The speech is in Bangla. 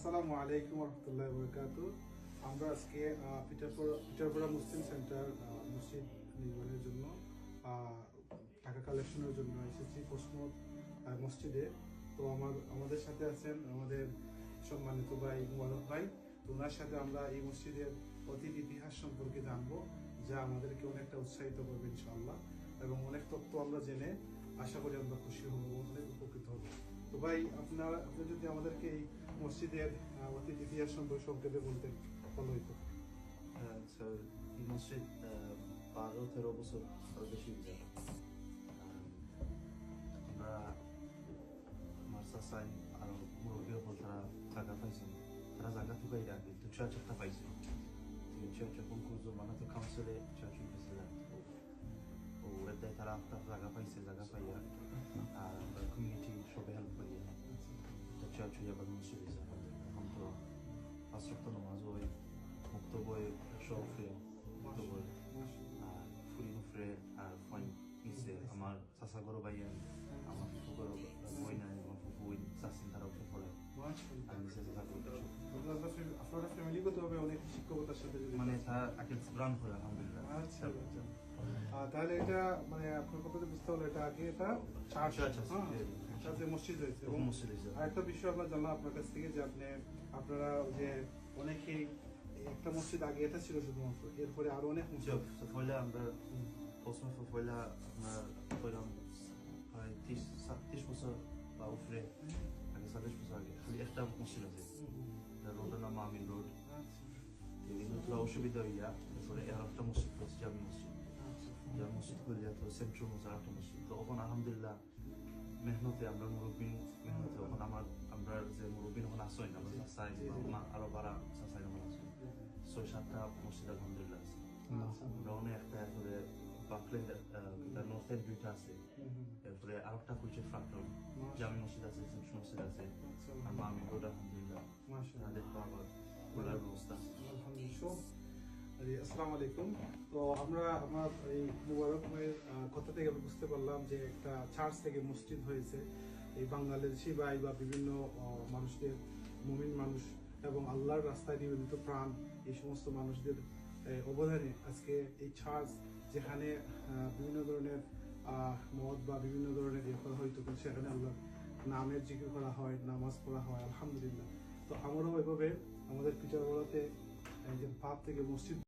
আসসালামু আলাইকুম রহমতুল্লাহ বরকাত। আমরা আজকে পিটারপাড়া মুসলিম সেন্টার মসজিদ নির্মাণের জন্য টাকা কালেকশনের জন্য এসেছি কোসমত মসজিদে। তো আমাদের সাথে আছেন আমাদের সম্মানিত ভাই মুবারক ভাই। তো ওনার সাথে আমরা এই মসজিদের অতীত ইতিহাস সম্পর্কে জানবো, যা আমাদেরকে অনেকটা উৎসাহিত করবে ইনশাআল্লাহ, এবং অনেক তথ্য আমরা জেনে আশা করি আমরা খুশি হব, অনেক উপকৃত হব। তো ভাই, আপনি যদি আমাদেরকে এই মসজিদের অতীত ইতিহাস সম্পর্কে সংক্ষেপে বলতেন ভালো হইতো। এই মসজিদ 12-13 বছর আরো বেশি আমরা আমার চাচাই আরো মুরব্বী হল তারা জায়গা পাইছেন, তারা জায়গা তো বাইরে আগে তো চার্চটা পাইছেন যখন কুজো মানে তো কাউন্সিলে চার্চ গেছিলেন ও এদায় তারা আপনার জায়গা পাইছে, জায়গা পাইয়া আর আমরা কমিউনিটি সবে হেল্প করি তো চার্চ হইয়া বা মসজিদ হয়েছে। এখন তো 5 সপ্তাহ নামাজ হয়, মুক্ত বই 100 উপরে মুক্ত বই আর ফুরি উপরে আর ফাইন নিচে আমার চাচা গরো ভাইয়েন, আমার ফুফু গরো বই নাই, আমার ফুফু বই চাচ্ছেন তারা উপরে পড়ে আর নিচে চাচা গরো আপনারা ফ্যামিলিগতভাবে অনেক শিক্ষকতার সাথে মানে তারা আগে ব্রান করে আলহামদুলিল্লাহ। আচ্ছা আচ্ছা, তাহলে এটা মানে আপনার কথাতে বুঝতে হলো এটা আগে এটা চার্চ মসজিদ হয়েছে। এবং আরেকটা বিষয় আমরা জানলাম আপনার কাছ থেকে যে আপনারা যে অনেকেই একটা মসজিদ আগে এটা ছিল শুধুমাত্র, এরপরে আরো অনেক মসজিদ পয়লা আমরা প্রথমে পয়লা আপনার কইলাম প্রায় 30 বছর বা উপরে আগে 40 বছর আগে খালি একটা মসজিদ আছে, রোডের নাম আমিন রোড। এগুলো অসুবিধা হইয়া এরপরে আর একটা মসজিদ করছে, জামি মসজিদ। জামি মসজিদ করলে তো সেন্ট্রাল মসজিদ একটা মসজিদ। তো এখন আলহামদুলিল্লাহ মেহনতে আমরা মুরব্বী মেহনতে এখন আমরা যে মুরব্বী এখন আসই না, আমরা চাচাই আরো বারা চাচাই আমার আসই 6-7টা মসজিদ আলহামদুলিল্লাহ আছে। আমরা অনেক একটা এরপরে বাকলেন্ড নর্থ এন্ড 2টা আছে, এরপরে আর একটা খুলছে ফ্রান্টন জামি মসজিদ আছে, সেন্ট্রাল মসজিদ আছে আর মামি রোড আলহামদুলিল্লাহ তাদের বাবা খোলার ব্যবস্থা। আসসালামু আলাইকুম। তো আমার এই মুবারক ভাইয়ের কথা থেকে আমরা বুঝতে পারলাম যে একটা চার্চ থেকে মসজিদ হয়েছে। এই বাংলাদেশি ভাই বা বিভিন্ন মানুষদের, মুমিন মানুষ এবং আল্লাহর রাস্তায় নিবেদিত প্রাণ, এই সমস্ত মানুষদের অবদানে আজকে এই চার্চ, যেখানে বিভিন্ন ধরনের মদ বা বিভিন্ন ধরনের ইয়ে করা হয়তো, সেখানে আল্লাহর নামের জিকির করা হয়, নামাজ পড়া হয় আলহামদুলিল্লাহ। তো আমরাও এভাবে আমাদের পিটারপাড়াতে যে পাপ থেকে মসজিদ